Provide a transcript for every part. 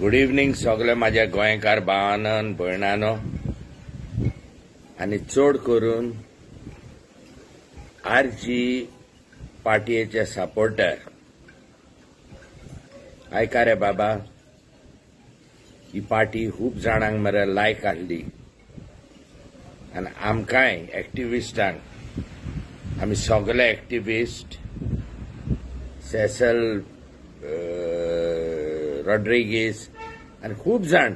Good evening सगळे माझ्या गोंयकार भावांनो भयणांनो आनी चड करून आरजी पार्टयेचे सपोर्टर आयका रे बाबा ही पार्टी खूब जाणांक मरे लायक आहली आनी आमकांय एक्टिविस्टांक आमी सगळे एक्टिविस्ट सेसल रॉड्रिगीस आनी खूब जाण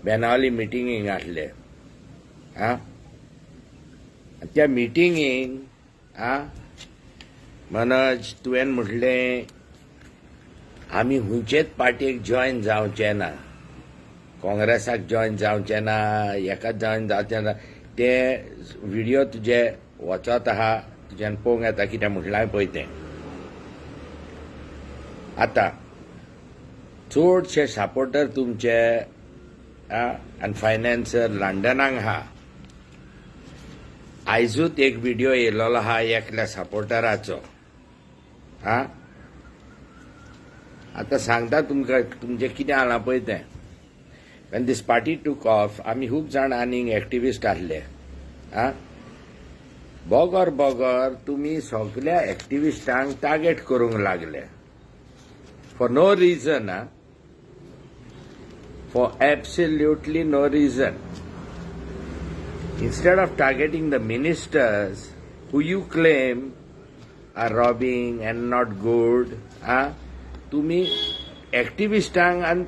बेनावली मिटिंगेक आसले त्या मिटिंगेक मनोज तुवें म्हटलें आमी खंयचेच पार्टीक जॉयन जावचे ना काँग्रेसाक जॉयन जावचे ना हेका जॉयन जावचे ना ते व्हिडिओ तुजे वचत आहा तुज्यान पळोवंक येता कितें म्हटलां पळय तें आतां चडशे सपोर्टर तुमचे आनी फायनान्सर लंडनाक आहा आयजूच एक व्हिडिओ येयलोलो आहा एकल्या सपोर्टराचो आतां सांगता तुमकां तुमचें कितें जालां पळय तें वेन दीस पार्टी टूक ऑफ आमी खूब जाण आनीक एक्टिविस्ट आसले बोगोर बोगोर तुमी सगळ्या एक्टिविस्टांक टार्गेट करूंक लागले for no reason, for absolutely no reason. Instead of targeting the ministers who you claim are robbing and not good, तुम्ही activistank and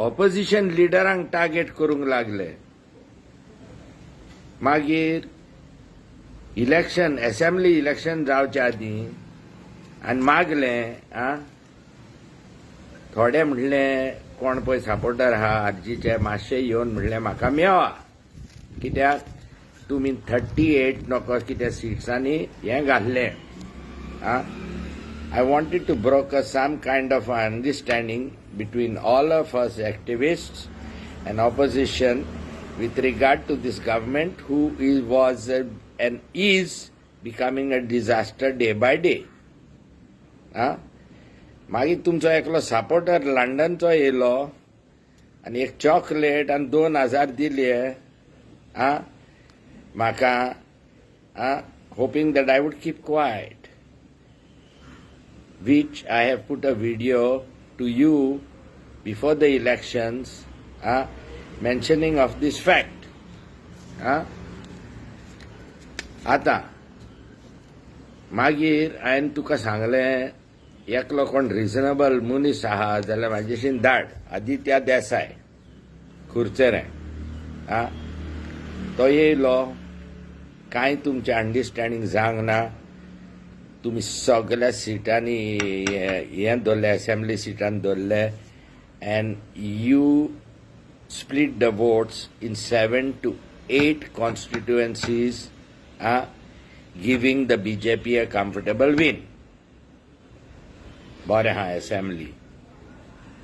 opposition leaderank target करूंक लागले. मागीर इलेक्शन असेंब्ली इलेक्शन जावच्या आदी आनी मागले थोडे म्हणलें कोण पळय सपोर्टर आहा आरजीचे मातशे येवन म्हणलें म्हाका मेळा कित्याक तुमी 38 नोको कितें सिट्सांनी हें घाल्लें I wanted to broker some kind of understanding between all of us activists and opposition with regard to this government who was and is becoming a disaster day by day. मागीर तुमचो एकलो सपोर्टर लंडनचो येयलो आनी एक chocolate आनी 2000 दिले म्हाका hoping that I would keep quiet which I have put a video to you before the elections mentioning of this fact. आता मागीर हांवें तुका सांगलें एकलो कोण रिजनेबल मनीस आहा जाल्यार म्हाजेशीन धाड आदित्य देसाय खुर्चेरे तो येयलो कांय तुमचें अंडरस्टँडींग जावंक ना तुमी सगळ्या सिटांनी हें दवरलें असेंब्ली सिटान दवरले and you split the votes in 7 to 8 constituencies, giving the BJP a comfortable win. बरें हा असेंब्ली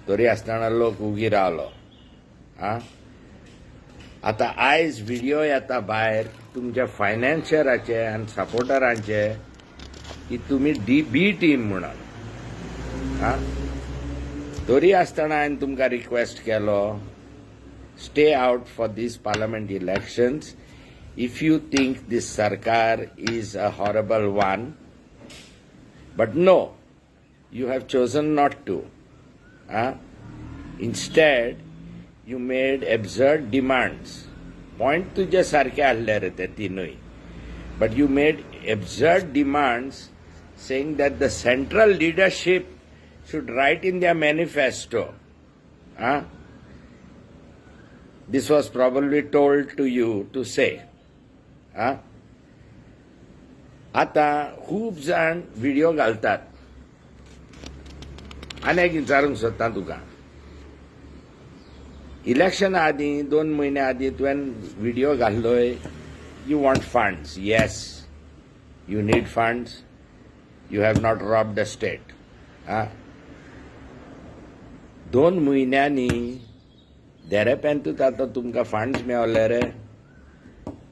तरी आसतना लोक उगी रावलो आतां आयज व्हिडिओ येता भायर तुमच्या फायनान्शियराचे आनी सपोर्टरांचे की तुमी बी टीम म्हणून तरी आसतना हांवें तुमकां request Kelo stay out for these parliament elections if you think this sarkar is a horrible one. But no, you have chosen not to. Instead, you made absurd demands. Point तुझे सारखे आसले रे ते तीनूय. But you made absurd demands saying that the central leadership should write in their manifesto. This was probably told to you to say. आता खूब जाण video घालतात आनी एक विचारूंक सोदता तुका इलेक्शन आदी 2 म्हयने आदी तुवें व्हिडिओ घाल्लोय you want funds yes you need funds you have not rob the state 2 म्हयन्यांनी देरेपेंतूच आतां तुमकां फंड्स मेळले रे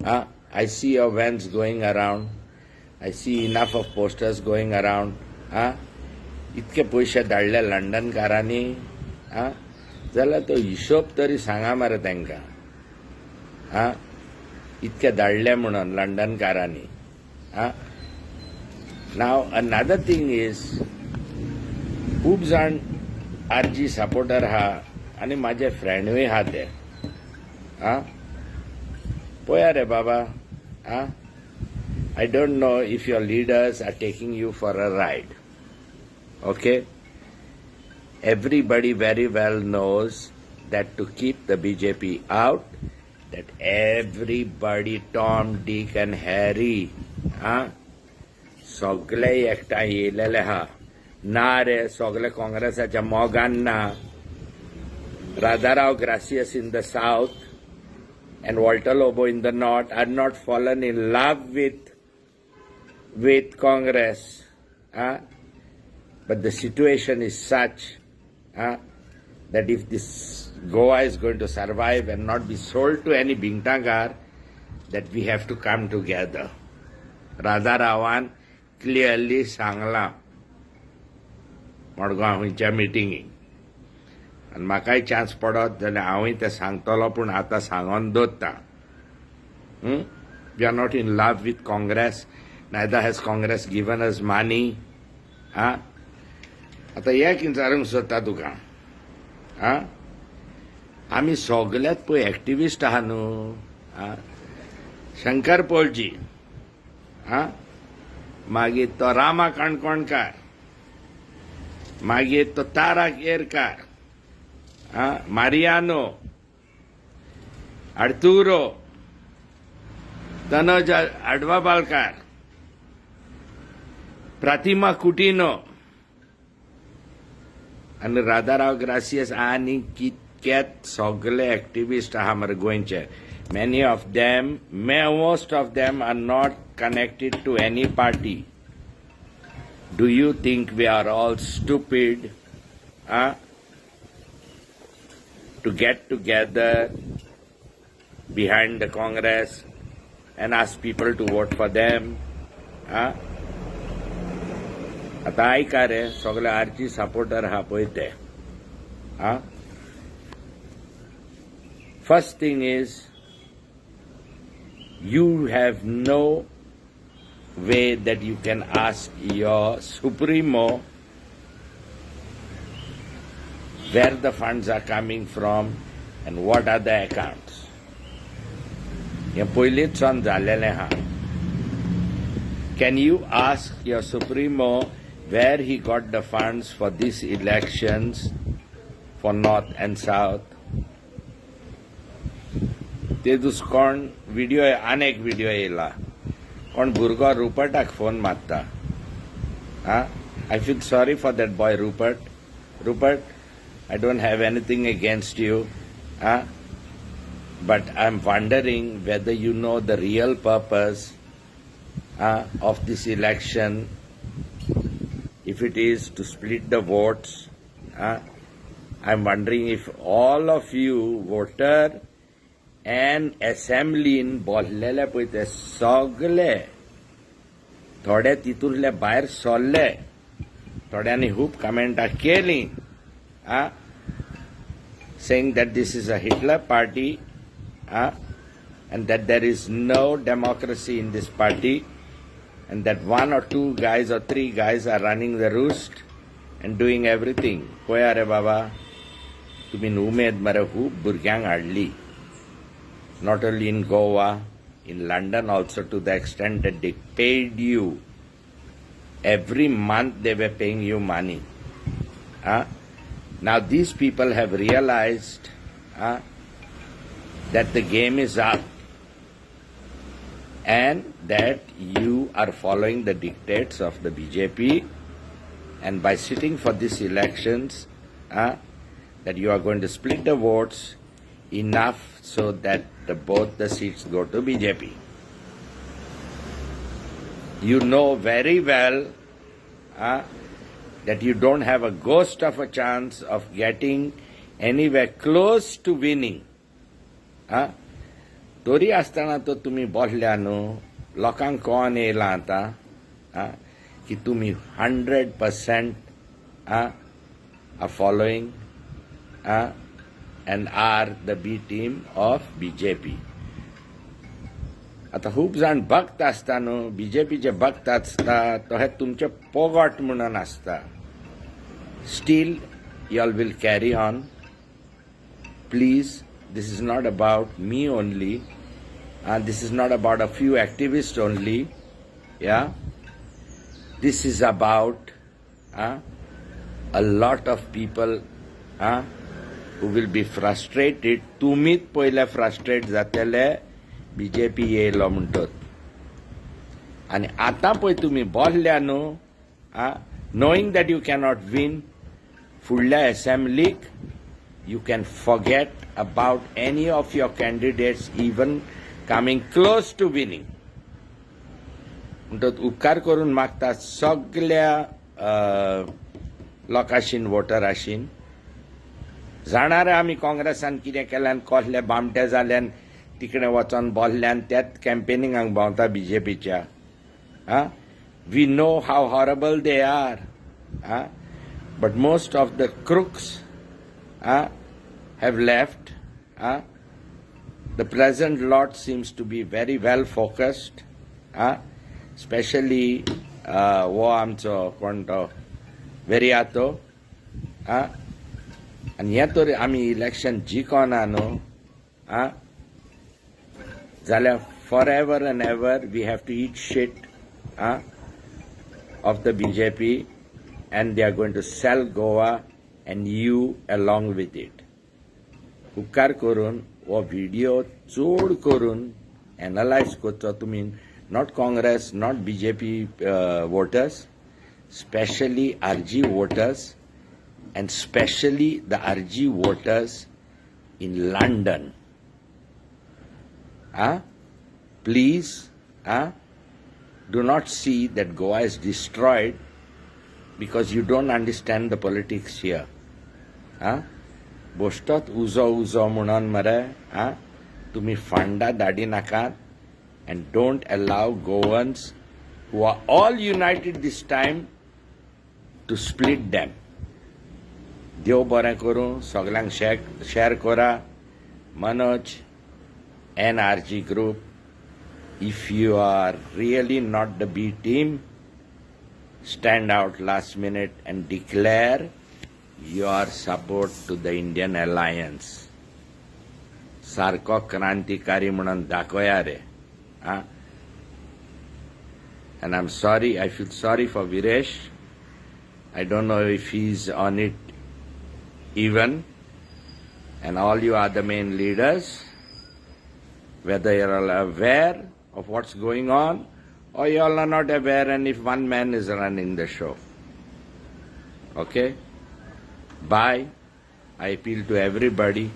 I see your vans going around I see enough of posters going around इतके पयशे धाडले लंडनकारांनी आं जाल्यार तो हिशोब तरी सांगा मरे तांकां आं इतके धाडले म्हणून लंडनकारांनी आं नाव अनदर थिंग इज खूब जाण आरजी सपोर्टर आहा आनी म्हाजे फ्रेंडूय आहा ते आं पळया रे बाबा आं I don't know if your leaders are taking you for a ride. Okay? Everybody very well knows that to keep the BJP out, that everybody, Tom, Dick and Harry, सगळे एकठांय येयलेले आहा ना रे सगळे काँग्रेसाच्या मोगान ना Radharao Gracias in the south and Walter Lobo in the north are not fallen in love with Congress, but the situation is such that if this Goa is going to survive and not be sold to any Bingtangar, that we have to come together. Radharawan clearly Sangla मडगांवच्या मिटिंगेक आनी म्हाकाय chance पडत जाल्यार हांवूय ते सांगतलो पूण आतां सांगोन दवरता we are not in love with Congress neither has Congress given us money. आता एक विचारूंक सोदता तुका आमी सगळ्यात पळय एक्टिविस्ट आहा न्हू शंकर पोळजी मागीर तो रामा काणकोणकार मागीर तो तारा केरकार मारियानो आर्तुरो तनोज आडवाबालकार प्रतिमा कुटिनो आनी राधाराव ग्रासियस आनी कितकेत सगळे एक्टिविस्ट आहा मरे गोंयचे many of them most of them are not connected to any party. Do you think we are all stupid to get together behind the Congress and ask people to vote for them? आता आयका रे सगळे आरची supporter आहा पळय ते first thing is you have no way that you can ask your supremo where the funds are coming from and what are the accounts. हे पयलींच सावन जाल्लेलें आहा. Can you ask your supremo where he got the funds for these elections for North and South? ते दुस कोण video आनेक video येयला कोण भुरगो रुपर्टाक phone मारता I feel sorry for that boy Rupert I don't have anything against you but I am wondering whether you know the real purpose of this election if it is to split the votes I'm wondering if all of you voter and assemblyन बोललेले पळय ते सगळे थोडे तितूंतले भायर सरले थोड्यांनी खूब कमेंटां केली saying that this is a Hitler party and that there is no democracy in this party and that 1 or 2 guys or 3 guys are running the roost and doing everything. पळया रे बाबा तुमी उमेद मरे खूब भुरग्यांक हाडली. Not only in Goa, in London also, to the extent that they paid you. Every month they were paying you money. Now these people have realized that the game is up and that you are following the dictates of the BJP, and by sitting for these elections, that you are going to split the votes enough so that both the seats go to BJP. You know very well that you don't have a ghost of a chance of getting anywhere close to winning. तोरी आसतना तो तुमी बोसल्या न्हू लोकांक कोण येयला आतां की तुमी 100% are following and are the B team of BJP. आता खूप जाण भक्त आसता न्हू, BJPचे भक्त आसता तो हे तुमचे पोगोट म्हणून आसता. Still, y'all will carry on. Please, this is not about me only. This is not about a few activists only. Yeah, this is about a lot of people who will be frustrated. तुमीच पहिले frustrate जातले BJP येयलो म्हणटत. आणि आता पळय तुम्ही बोल्ल्या न्हू, knowing that you cannot win, फुडल्या असेंब्लीक you can forget about any of your candidates even coming close to winning. म्हणटत उपकार करून मागता सगळ्या लोकांशीन वोटरांशीन जाणारे आमी काँग्रेसान कितें केल्यान कसले बामटे जाल्यान तिकडे वचोन बोल्ल्यान त्याच कॅम्पेनिंगाक भोंवता BJPच्या. We know how horrible they are. But most of the crooks have left. The present lot seems to be very well focused. Especially वो आमचो कोण तो वेरियातो. आनी हे तर आमी इलेक्शन जिखोना न्हू, जाल्यार forever and ever we have to eat shit of the BJP, and they are going to sell Goa and you along with it. उपकार करून वो व्हिडिओ चोड करून एनालायज करचो तुमी, not Congress, not BJP voters, especially RG voters, and especially the RG voters in London. Please, do not see that Goa is destroyed because you don't understand the politics here. बोस्टोत उजो म्हणून मरे तुमी फंडा धाडी नाकात, and don't allow Goans who are all united this time to split them. देव बरें करूं, सगळ्यांक शेअर करा. Manoj NRG group, if you are really not the B team, stand out last minute and declare your support to the Indian alliance. सारको क्रांतिकारी म्हणून दाखोया रे. And I'm sorry, I feel sorry for Viresh. I don't know if he's on it even. And all you other main leaders, whether you're all aware of what's going on or you all are not aware, and if one man is running the show. Okay? Bye. I appeal to everybody.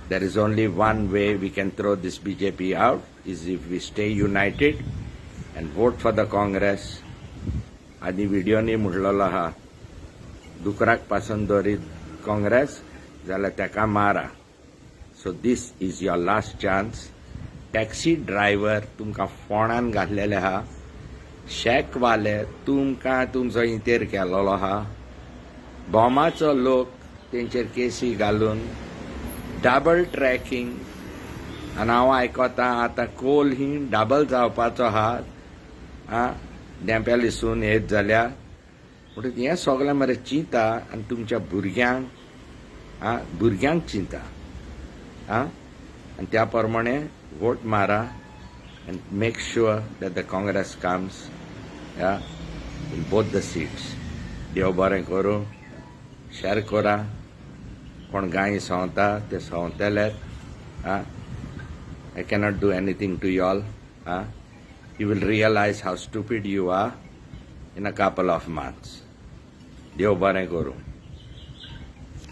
There is only one way we can throw this BJP out, is if we stay united and vote for the Congress. आनी व्हिडिओनी म्हणलेलो आहा, दुकराक पासून दवरीत काँग्रेस जाल्यार तेका मारा. So this is your last chance. Taxi driver तुमकां फोंडान घातलेले आहा, शेकवाले तुमकां तुमचो इंतेर केलेलो आहा, बॉमाचो लोक तेंचेर केसी घालून, डबल ट्रॅकिंग. आनी हांव आयकता आतां कोल ही डबल जावपाचो आहा, डेंप्या लिसून येत जाल्यार. म्हणटकीर हें सगळें मरे चिंता आनी तुमच्या भुरग्यांक चिंता. And त्या प्रमाणे vote मारा and make sure that the Congress comes in both the seats. देव बरें करूं, शेअर करा. कोण गाय सवता ते सवतले. I cannot do anything to y'all. You will realize how stupid you are in a couple of months. देव बरें करूं.